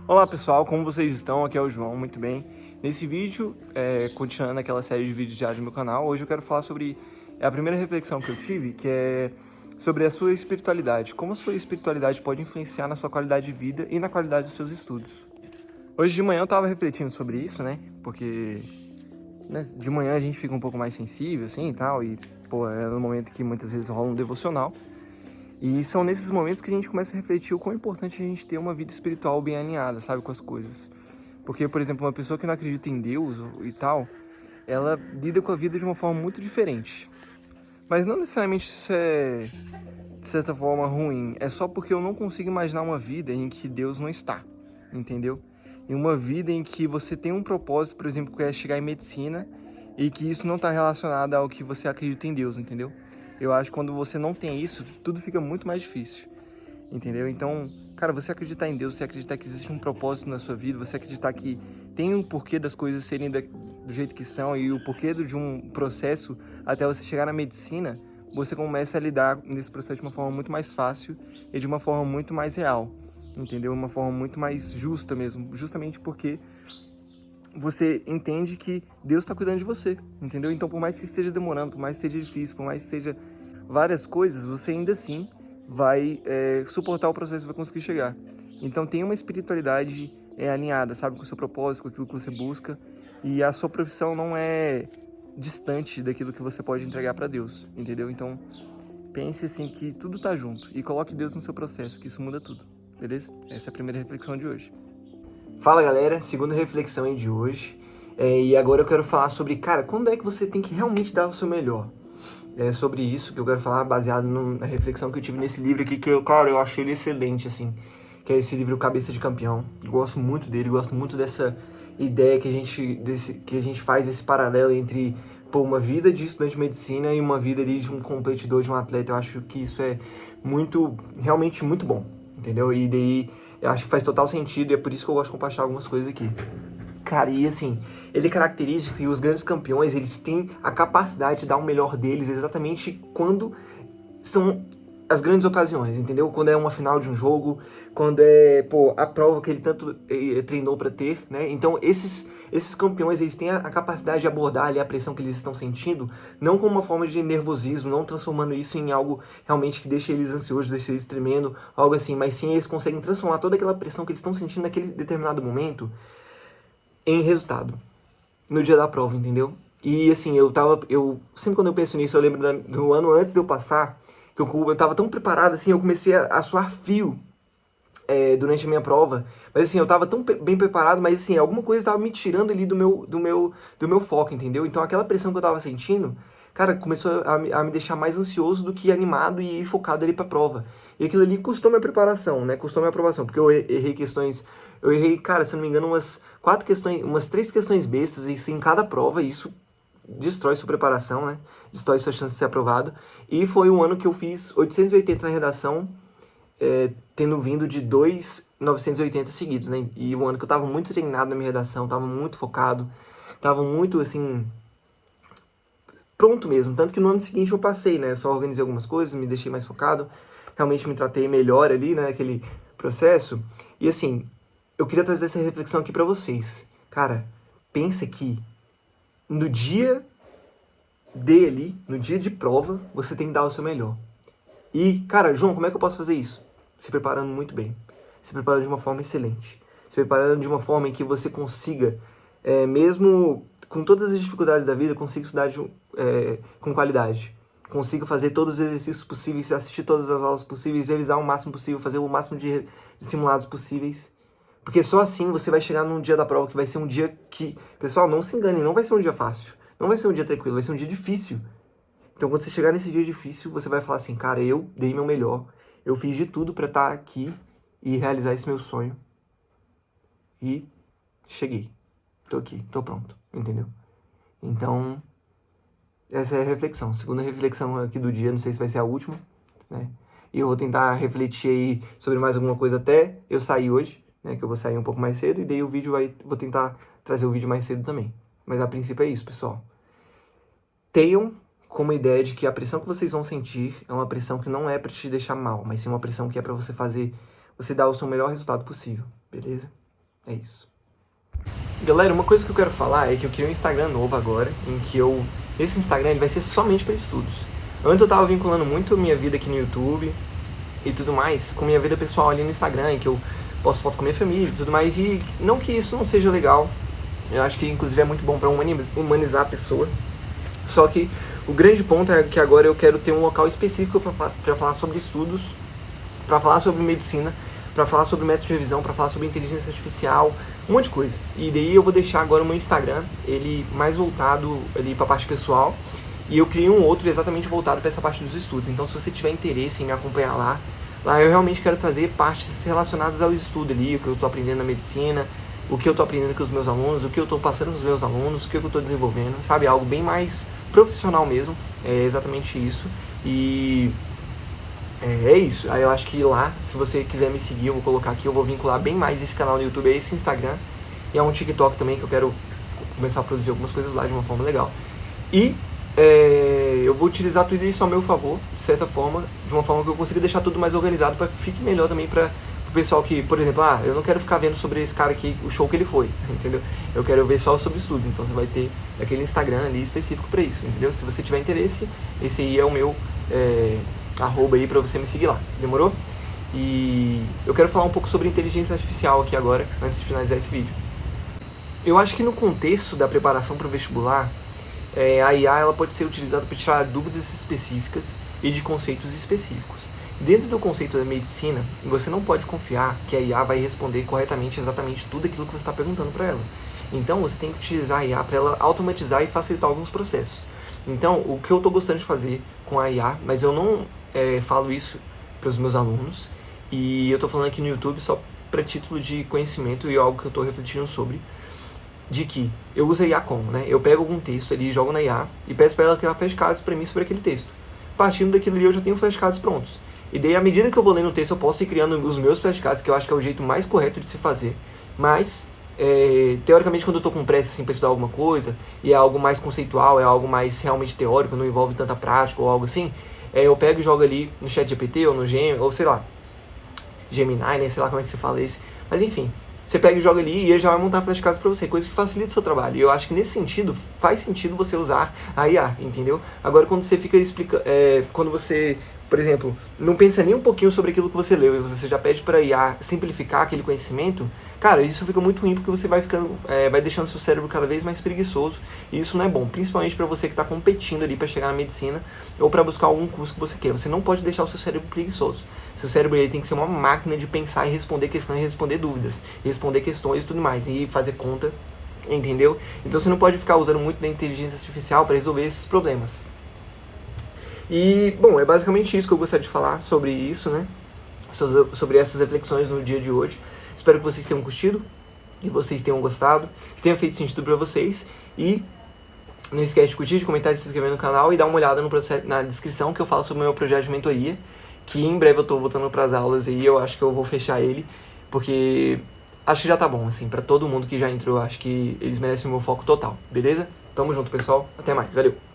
Olá pessoal, como vocês estão? Aqui é o João, muito bem. Nesse vídeo, continuando aquela série de vídeos diários do meu canal, hoje eu quero falar sobre a primeira reflexão que eu tive, que é sobre a sua espiritualidade. Como a sua espiritualidade pode influenciar na sua qualidade de vida e na qualidade dos seus estudos. Hoje de manhã eu tava refletindo sobre isso, né? Porque de manhã a gente fica um pouco mais sensível, assim, e tal, e, pô, é no momento que muitas vezes rola um devocional. E são nesses momentos que a gente começa a refletir o quão importante é a gente ter uma vida espiritual bem alinhada, sabe, com as coisas. Porque, por exemplo, uma pessoa que não acredita em Deus e tal, ela lida com a vida de uma forma muito diferente. Mas não necessariamente isso é, de certa forma, ruim. É só porque eu não consigo imaginar uma vida em que Deus não está, entendeu? Em uma vida em que você tem um propósito, por exemplo, que é chegar em medicina e que isso não está relacionado ao que você acredita em Deus, entendeu? Eu acho que quando você não tem isso, tudo fica muito mais difícil, entendeu? Então, cara, você acreditar em Deus, você acreditar que existe um propósito na sua vida, você acreditar que tem um porquê das coisas serem do jeito que são e o porquê de um processo até você chegar na medicina, você começa a lidar nesse processo de uma forma muito mais fácil e de uma forma muito mais real, entendeu? Uma forma muito mais justa mesmo, justamente porque você entende que Deus está cuidando de você, entendeu? Então, por mais que esteja demorando, por mais que seja difícil, por mais que seja várias coisas, você ainda assim vai suportar o processo e vai conseguir chegar. Então, tenha uma espiritualidade alinhada, sabe, com o seu propósito, com aquilo que você busca, e a sua profissão não é distante daquilo que você pode entregar para Deus, entendeu? Então, pense assim que tudo tá junto e coloque Deus no seu processo, que isso muda tudo, beleza? Essa é a primeira reflexão de hoje. Fala galera, segunda reflexão aí de hoje, e agora eu quero falar sobre, cara, quando é que você tem que realmente dar o seu melhor? É sobre isso que eu quero falar, baseado na reflexão que eu tive nesse livro aqui, que eu achei ele excelente, assim, que é esse livro Cabeça de Campeão. Gosto muito dele, gosto muito dessa ideia que a gente faz, esse paralelo entre, pô, uma vida de estudante de medicina e uma vida ali de um competidor, de um atleta. Eu acho que isso é realmente muito bom, entendeu? E daí eu acho que faz total sentido e é por isso que eu gosto de compartilhar algumas coisas aqui. Cara, e assim, ele caracteriza que os grandes campeões, eles têm a capacidade de dar o melhor deles exatamente quando são as grandes ocasiões, entendeu? Quando é uma final de um jogo, quando é, pô, a prova que ele tanto treinou para ter, né? Então, esses campeões, eles têm a capacidade de abordar ali a pressão que eles estão sentindo, não como uma forma de nervosismo, não transformando isso em algo realmente que deixa eles ansiosos, deixa eles tremendo, algo assim, mas sim eles conseguem transformar toda aquela pressão que eles estão sentindo naquele determinado momento em resultado, no dia da prova, entendeu? E assim, sempre quando eu penso nisso, eu lembro do ano antes de eu passar, que eu tava tão preparado, assim, eu comecei a suar frio durante a minha prova, mas assim, eu tava tão bem preparado, mas assim, alguma coisa tava me tirando ali do meu foco, entendeu? Então aquela pressão que eu tava sentindo, cara, começou a me deixar mais ansioso do que animado e focado ali pra prova. E aquilo ali custou minha preparação, né? Custou minha aprovação, porque eu errei, cara, se eu não me engano, umas 3 questões bestas, e assim, em cada prova, isso destrói sua preparação, né? Destrói sua chance de ser aprovado. E foi um ano que eu fiz 880 na redação, tendo vindo de 2.980 seguidos, né? E um ano que eu tava muito treinado na minha redação, tava muito focado, tava muito, assim, pronto mesmo. Tanto que no ano seguinte eu passei, né? Só organizei algumas coisas, me deixei mais focado, realmente me tratei melhor ali, né? Naquele processo. E assim, eu queria trazer essa reflexão aqui pra vocês. Cara, pensa que no dia dele, no dia de prova, você tem que dar o seu melhor. E, cara, João, como é que eu posso fazer isso? Se preparando muito bem. Se preparando de uma forma excelente. Se preparando de uma forma em que você consiga, mesmo com todas as dificuldades da vida, consiga estudar com qualidade. Consiga fazer todos os exercícios possíveis, assistir todas as aulas possíveis, revisar o máximo possível, fazer o máximo de simulados possíveis. Porque só assim você vai chegar num dia da prova que vai ser um dia que... Pessoal, não se engane, não vai ser um dia fácil. Não vai ser um dia tranquilo, vai ser um dia difícil. Então, quando você chegar nesse dia difícil, você vai falar assim, cara, eu dei meu melhor, eu fiz de tudo pra estar aqui e realizar esse meu sonho. E cheguei. Tô aqui, tô pronto, entendeu? Então, essa é a reflexão. Segunda reflexão aqui do dia, não sei se vai ser a última, né? E eu vou tentar refletir aí sobre mais alguma coisa até eu sair hoje, né? Que eu vou sair um pouco mais cedo e daí vou tentar trazer o vídeo mais cedo também. Mas a princípio é isso, pessoal. Tenham como ideia de que a pressão que vocês vão sentir é uma pressão que não é para te deixar mal, mas sim uma pressão que é para você dar o seu melhor resultado possível. beleza? É isso. Galera, uma coisa que eu quero falar é que eu criei um Instagram novo agora, em que esse Instagram ele vai ser somente para estudos. Antes eu tava vinculando muito minha vida aqui no YouTube e tudo mais, com minha vida pessoal ali no Instagram, em que eu posto foto com minha família e tudo mais, e não que isso não seja legal, eu acho que inclusive é muito bom para humanizar a pessoa, só que o grande ponto é que agora eu quero ter um local específico para falar sobre estudos, para falar sobre medicina, para falar sobre método de revisão, para falar sobre inteligência artificial, um monte de coisa. E daí eu vou deixar agora o meu Instagram, ele mais voltado ali para a parte pessoal, e eu criei um outro exatamente voltado para essa parte dos estudos. Então se você tiver interesse em me acompanhar lá eu realmente quero trazer partes relacionadas ao estudo ali, o que eu estou aprendendo na medicina, o que eu estou aprendendo com os meus alunos, o que eu estou passando com os meus alunos, o que eu estou desenvolvendo, sabe? Algo bem mais profissional mesmo, é exatamente isso. E é isso. Aí eu acho que lá, se você quiser me seguir, eu vou colocar aqui, eu vou vincular bem mais esse canal no YouTube a esse Instagram. E a um TikTok também, que eu quero começar a produzir algumas coisas lá de uma forma legal. E eu vou utilizar tudo isso ao meu favor, de certa forma, de uma forma que eu consiga deixar tudo mais organizado para que fique melhor também para o pessoal que, por exemplo, eu não quero ficar vendo sobre esse cara aqui, o show que ele foi, entendeu? Eu quero ver só sobre estudos, então você vai ter aquele Instagram ali específico para isso, entendeu? Se você tiver interesse, esse aí é o meu arroba aí para você me seguir lá, demorou? E eu quero falar um pouco sobre inteligência artificial aqui agora, antes de finalizar esse vídeo. Eu acho que no contexto da preparação para o vestibular, a IA ela pode ser utilizada para tirar dúvidas específicas e de conceitos específicos. Dentro do conceito da medicina, você não pode confiar que a IA vai responder corretamente exatamente tudo aquilo que você está perguntando para ela. Então você tem que utilizar a IA para ela automatizar e facilitar alguns processos. Então o que eu estou gostando de fazer com a IA, mas eu não falo isso para os meus alunos, e eu estou falando aqui no YouTube só para título de conhecimento e algo que eu estou refletindo sobre, de que eu uso a IA como, né? Eu pego algum texto ali, jogo na IA e peço para ela criar flashcards para mim sobre aquele texto. Partindo daquilo ali eu já tenho flashcards prontos. E daí à medida que eu vou lendo o texto eu posso ir criando os meus flashcards, que eu acho que é o jeito mais correto de se fazer. Mas, teoricamente quando eu estou com pressa assim, para estudar alguma coisa, e é algo mais conceitual, é algo mais realmente teórico, não envolve tanta prática ou algo assim, eu pego e jogo ali no ChatGPT ou no Gemini, ou sei lá, Gemini, né? Sei lá como é que se fala esse. Mas enfim, você pega e joga ali e ele já vai montar flashcards para você, coisa que facilita o seu trabalho. E eu acho que nesse sentido, faz sentido você usar a IA, entendeu? Agora quando você fica quando você, por exemplo, não pensa nem um pouquinho sobre aquilo que você leu e você já pede para a IA simplificar aquele conhecimento, cara, isso fica muito ruim porque você vai ficando, vai deixando seu cérebro cada vez mais preguiçoso, e isso não é bom, principalmente para você que está competindo ali para chegar na medicina ou para buscar algum curso que você quer. Você não pode deixar o seu cérebro preguiçoso. Seu cérebro ele tem que ser uma máquina de pensar e responder questões, e responder dúvidas, e responder questões e tudo mais, e fazer conta, entendeu? Então você não pode ficar usando muito da inteligência artificial para resolver esses problemas. E, bom, é basicamente isso que eu gostaria de falar sobre isso, né? Sobre essas reflexões no dia de hoje. Espero que vocês tenham curtido, que vocês tenham gostado, que tenha feito sentido para vocês. E não esquece de curtir, de comentar, de se inscrever no canal e dar uma olhada na descrição que eu falo sobre o meu projeto de mentoria, que em breve eu tô voltando para as aulas e eu acho que eu vou fechar ele, porque acho que já tá bom, assim, para todo mundo que já entrou, acho que eles merecem o meu foco total, beleza? Tamo junto, pessoal. Até mais, valeu!